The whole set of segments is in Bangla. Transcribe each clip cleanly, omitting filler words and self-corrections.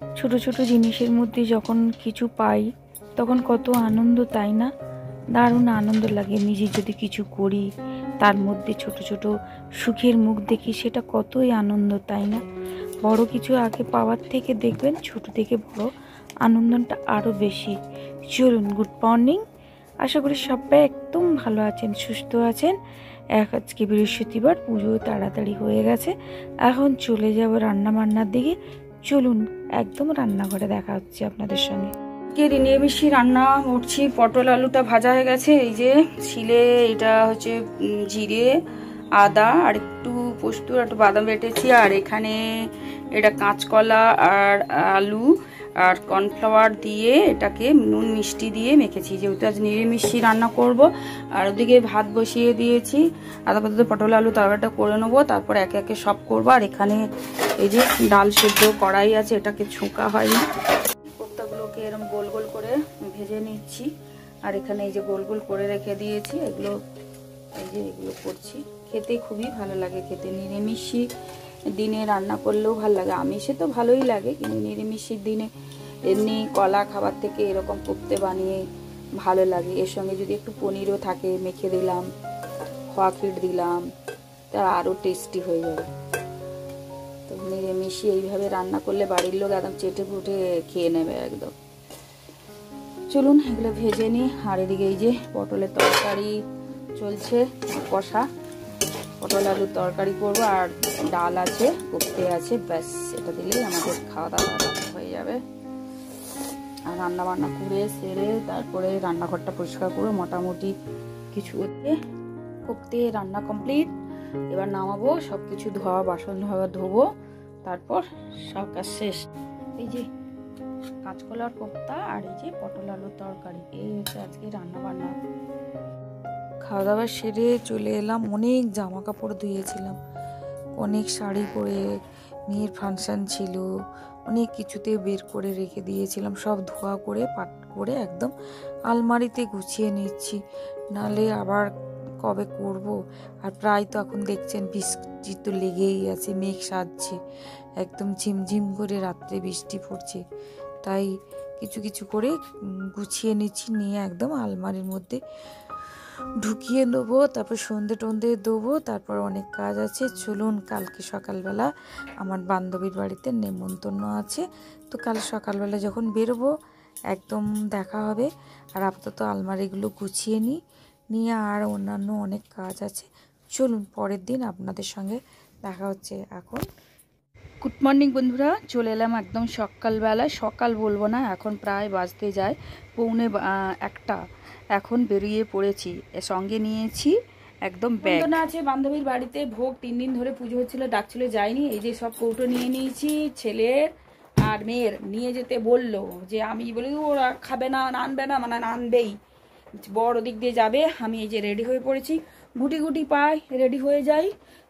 ছোট ছোট জিনিসের মধ্যে যখন কিছু পাই তখন কত আনন্দ, তাই না? দারুণ আনন্দ লাগে। নিজে যদি কিছু করি তার মধ্যে ছোট ছোট সুখের মুখ দেখি, সেটা কতই আনন্দ, তাই না? বড় কিছু আগে পাওয়ার থেকে দেখবেন ছোট থেকে বড় আনন্দটা আরও বেশি। চলুন, গুড মর্নিং। আশা করি সবাই একদম ভালো আছেন, সুস্থ আছেন। আজকে বৃহস্পতিবার, পুজো তাড়াতাড়ি হয়ে গেছে। এখন চলে যাব রান্না বান্নার দিকে। চলুন, একদম রান্নাঘরে দেখা হচ্ছে আপনাদের সঙ্গে। নিরামিষি রান্না করছি। পটল আলুটা ভাজা হয়ে গেছে, এই যে শিলে এটা হচ্ছে জিরে, আদা আর একটু পোস্ত আর একটু বাদাম বেটেছি। আর এখানে এটা কাঁচকলা আর আলু আর কর্নফ্লাওয়ার দিয়ে এটাকে নুন মিষ্টি দিয়ে মেখেছি, যেহেতু আজ নিরামিষি রান্না করব। আর ওদিকে ভাত বসিয়ে দিয়েছি, আদা পাতা পটল আলু তরকারিটা করে নেবো, তারপর একে একে সব করবো। আর এখানে এই যে ডাল সেদ্ধ কড়াই আছে, এটাকে ছোঁকা হয়নি। কোপ্তাগুলোকে এরকম গোল গোল করে ভেজে নিচ্ছি। আর এখানে এই যে গোল গোল করে রেখে দিয়েছি, এগুলো এই যে এগুলো করছি। খেতে খুবই ভালো লাগে, খেতে নিরামিষি দিনে রান্না করলেও ভালো লাগে। আমিষে তো ভালোই লাগে, কিন্তু নিরামিষের দিনে এমনি কলা খাবার থেকে এরকম কোপ্তে বানিয়ে ভালো লাগে। এর সঙ্গে যদি একটু পনিরও থাকে মেখে দিলাম, খোয়া ক্ষীর দিলাম, তা আরও টেস্টি হয়ে যাবে। তো নিরামিষি এইভাবে রান্না করলে বাড়ির লোক একদম চেটে পুটে খেয়ে নেবে একদম। চলুন এগুলো ভেজে নিই। আর এদিকে এই যে পটলের তরকারি চলছে, কষা পটল আলুর তরকারি করবো। আর ডাল আছে, কোপ্তে আছে, ব্যাস এটা দিলেই আমাদের খাওয়া দাওয়া হয়ে যাবে। আর রান্না বান্না করে সেরে তারপরে রান্নাঘরটা পরিষ্কার করে মোটামুটি কিছু হচ্ছে। কোপ্তে রান্না কমপ্লিট। এবার নামাবো, সব কিছু ধোয়া বাসন ধোবো, তারপর সব কাজ শেষ। এই যে কাঁচকলার কোপ্তা আর এই যে পটল আলুর তরকারি, এই হচ্ছে আজকে রান্না বান্না। খাওয়া দাওয়া সেরে চলে এলাম। অনেক জামা কাপড় ধুয়েছিলাম, অনেক শাড়ি পরে, মেয়ের ফাংশন ছিল, অনেক কিছুতে বের করে রেখে দিয়েছিলাম। সব ধোয়া করে পাট করে একদম আলমারিতে গুছিয়ে নিচ্ছি, নালে আবার কবে করব। আর প্রায় তো এখন দেখছেন বৃষ্টি তো লেগেই আছে, মেঘ সাজছে, একদম ঝিমঝিম করে রাত্রে বৃষ্টি পড়ছে। তাই কিছু কিছু করে গুছিয়ে নিচ্ছি, নিয়ে একদম আলমারির মধ্যে ঢুকিয়ে নেবো। তারপর সন্ধে টন্ধে দেবো, তারপর অনেক কাজ আছে। চলুন, কালকে সকালবেলা আমার বান্ধবীর বাড়িতে নেমন্তন্ন আছে, তো কাল সকালবেলা যখন বেরোবো একদম দেখা হবে। আর আপাতত আলমারিগুলো গুছিয়ে নিয়ে আর অন্যান্য অনেক কাজ আছে। চলুন পরের দিন আপনাদের সঙ্গে দেখা হচ্ছে। এখন গুড মর্নিং বন্ধুরা, চলে এলাম একদম সকালবেলা। সকাল বলবো না, এখন প্রায় বাজতে যায় 1:45। এখন বেরিয়ে পড়েছি, সঙ্গে নিয়েছি একদম ব্যাগ আছে। বান্ধবীর বাড়িতে ভোগ 3 দিন ধরে পুজো হচ্ছিল, ডাকছিল, যাইনি। এই যে সব কৌটো নিয়ে নিয়েছি, ছেলের আর মেয়ের। নিয়ে যেতে বললো যে আমি বলি ওরা খাবে না, আনবে না, মানে আনবেই, বড় দিক দিয়ে যাবে। আমি এই যে রেডি হয়ে পড়েছি, গুটি গুটি পাই রেডি হয়ে যাই,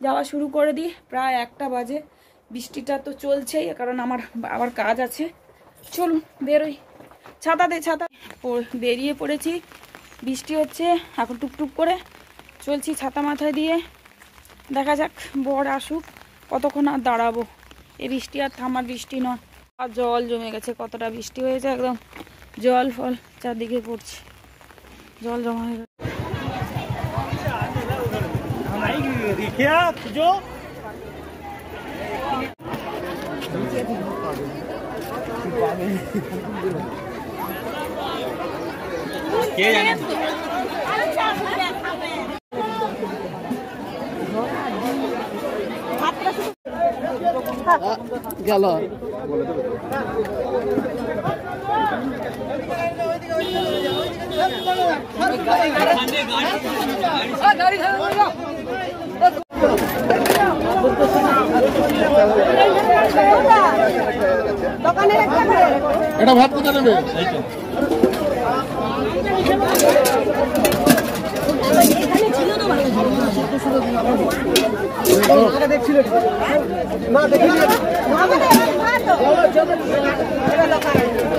যাওয়া শুরু করে দিই। প্রায় 1টা বাজে। বৃষ্টিটা তো চলছেই, কারণ আমার আবার কাজ আছে। চলুন বেরোই। ছাতা দে, ছাতা। বেরিয়ে পড়েছি, বৃষ্টি হচ্ছে এখন টুকটুক করে চলছি ছাতা মাথায় দিয়ে। দেখা যাক বর আসুক, কতক্ষণ আর দাঁড়াবো। এই বৃষ্টি আর থামার বৃষ্টি নয়। আর জল জমে গেছে, কতটা বৃষ্টি হয়েছে, একদম জল ফল চারদিকে পড়ছে, জল জমা হয়ে গেছে। গেল এটা ভাত কোথায় নেবে?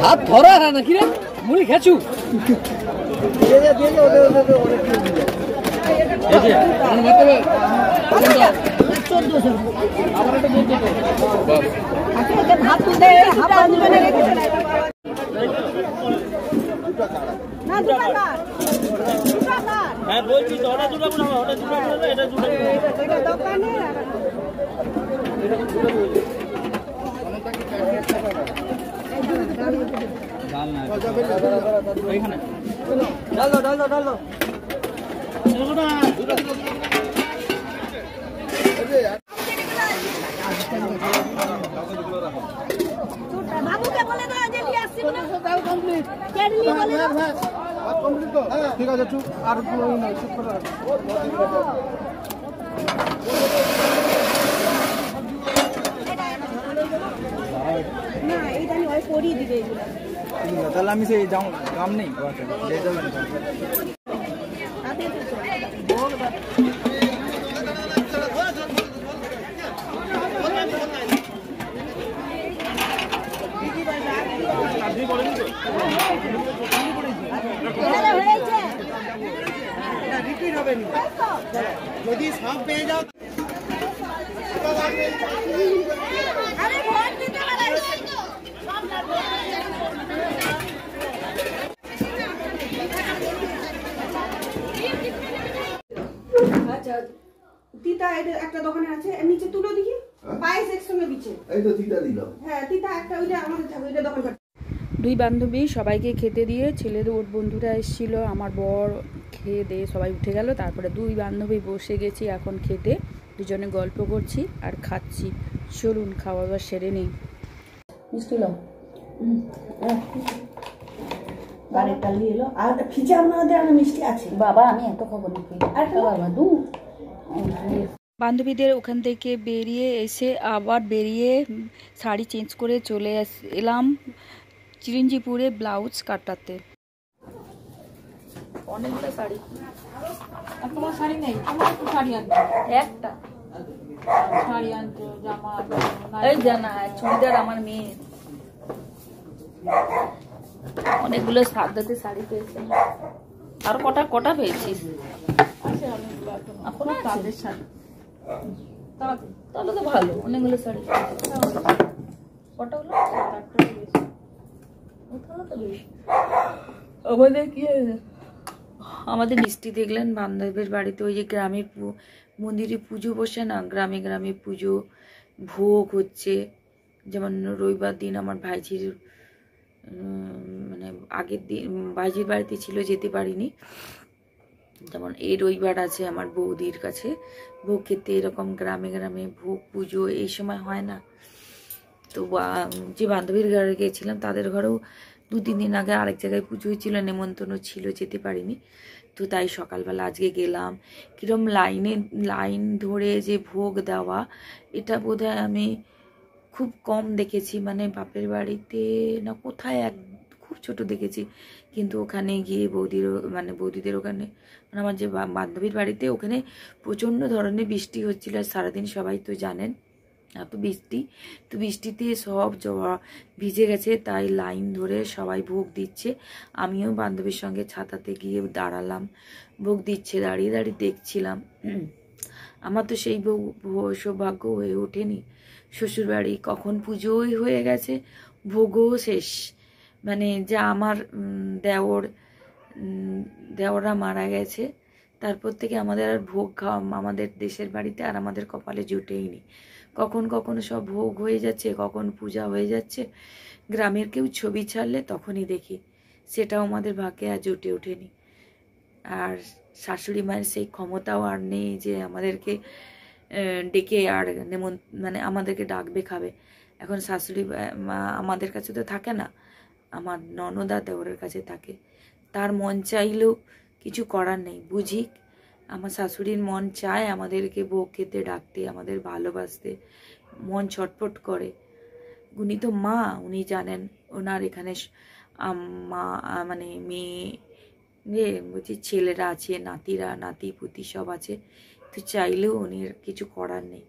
হাত ধরা নাকি রে, মুড়ি খেছু। ভাত বাবুকে বলে দাও যে নিয়ে আসছি না দাও কমপ্লিট কেডলি বলে দাও কমপ্লিট তো ঠিক আছে চুপ আর পুরো না চুপ করে না এইটা আমি ওই পরিয়ে দিবে এগুলো তাহলে আমি সেই কাম নেই যদি সব পেয়ে যাও আরে ভোট দিতে পারে আচ্ছা তিতা একটা দোকানে আছে নিচে তুলো দেখি পায়েস একসঙ্গে দিচ্ছে এই তো তিতা দিলাম হ্যাঁ তিতা একটা ওইটা আমাদের থাকবে ওইটা দোকান দুই বান্ধবী সবাইকে খেতে দিয়ে ছেলেদের ওর বন্ধুরা এসেছিল, আমার বর খেয়ে দিয়ে সবাই উঠে গেল। তারপরে দুই বান্ধবী বসে গেছি এখন খেতে, দুজনে গল্প করছি আর খাচ্ছি। চলুন খাওয়া দাওয়া সেরে নেই। মিষ্টি লো বাড়ির টালি এলো আর ফিজা আমাদের আর মিষ্টি আছে বাবা, আমি এত খাবো নাকি বাবা দু। বান্ধবীদের ওখান থেকে বেরিয়ে এসে আবার বেরিয়ে শাড়ি চেঞ্জ করে চলে এলাম চিরঞ্জিপুরে ব্লাউজ কাটাতে। অনেকগুলো শাড়ি, আর তোমার শাড়ি নেই? আমার একটু শাড়ি আনতে, একটা শাড়ি আনতে, জামা, এই জানা চুড়িদার আমার মেয়ে। অনেকগুলো সাদাতে শাড়ি পেয়েছে। আর কটা কটা পেয়েছিস? আছে অনেকগুলো এখন এখন তাদের শাড়ি। তাহলে তো ভালো, অনেকগুলো শাড়ি কটা হলো? আমাদের কি আমাদের মিষ্টি দেখলেন বান্ধবীর বাড়িতে ওই যে গ্রামে মন্দিরে পুজো বসে না, গ্রামে গ্রামে পুজো ভোগ হচ্ছে। যেমন রবিবার দিন আমার ভাইঝির মানে আগের দিন ভাইঝির বাড়িতে ছিল, যেতে পারিনি। যেমন এই রবিবার আছে আমার বৌদির কাছে ভোগ খেতে, এরকম গ্রামে গ্রামে ভোগ পুজো এই সময় হয় না। তো যে বান্ধবীর ঘরে গিয়েছিলাম তাদের ঘরেও 2-3 দিন আগে আরেক জায়গায় পুজো হয়েছিল, নেমন্তন্ন ছিল, যেতে পারিনি। তো তাই সকালবেলা আজকে গেলাম। কিরম লাইন ধরে যে ভোগ দেওয়া, এটা বোধহয় আমি খুব কম দেখেছি। মানে বাপের বাড়িতে না কোথায় খুব ছোট দেখেছি, কিন্তু ওখানে গিয়ে বৌদিদের ওখানে মানে আমার যে বান্ধবীর বাড়িতে ওখানে প্রচণ্ড ধরনের বৃষ্টি হচ্ছিল। আর সারাদিন সবাই তো জানেন এত বৃষ্টি, তো বৃষ্টিতে সব ভিজে গেছে, তাই লাইন ধরে সবাই ভোগ দিচ্ছে। আমিও বান্ধবীর সঙ্গে ছাতাতে গিয়ে দাঁড়ালাম, ভোগ দিচ্ছে, দাঁড়িয়ে দাঁড়িয়ে দেখছিলাম। আমার তো সেই সৌভাগ্য হয়ে ওঠেনি। শ্বশুরবাড়ি কখন পুজোই হয়ে গেছে, ভোগও শেষ। মানে যা আমার দেওররা মারা গেছে, তারপর থেকে আমাদের আর ভোগ খাওয়া আমাদের দেশের বাড়িতে আর আমাদের কপালে জুটেইনি। কখনো সব ভোগ হয়ে যাচ্ছে, কখন পূজা হয়ে যাচ্ছে। গ্রামের কেউ ছবি ছাড়লে তখনই দেখি, সেটাও আমাদের ভাগ্যে আর জুটে ওঠেনি। আর শাশুড়ি মায়ের সেই ক্ষমতাও আর নেই যে আমাদেরকে ডেকে আর মানে আমাদেরকে ডাকবে খাবে। এখন শাশুড়ি মা আমাদের কাছে তো থাকে না, আমার ননদা দেওরের কাছে থাকে। তার মন চাইলেও কিছু করার নেই, বুঝি। আমার শাশুড়ির মন চায় আমাদেরকে ভোগ খেতে ডাকতে, আমাদের ভালোবাসতে, মন ছটফট করে। উনি তো মা, উনি জানেন ওনার এখানে মা মানে মেয়ে বলছি ছেলেরা আছে, নাতিরা নাতি পুতি সব আছে, তো চাইলেও উনি কিছু করার নেই।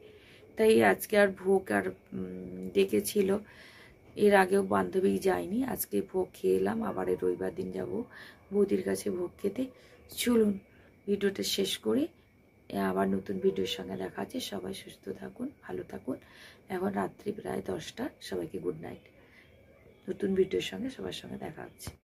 তাই আজকে আর ভোগ আর ডেকেছিল, এর আগেও বান্ধবী যায়নি, আজকে ভোগ খেয়ে এলাম। আবার রবিবার দিন যাব বৌদির কাছে ভোগ খেতে। চলুন ভিডিওটা শেষ করি, আবার নতুন ভিডিওর সঙ্গে দেখা আছে। সবাই সুস্থ থাকুন, ভালো থাকুন। এখন রাত্রি প্রায় 10টা, সবাইকে গুড নাইট। নতুন ভিডিওর সঙ্গে সবার সঙ্গে দেখা হচ্ছে।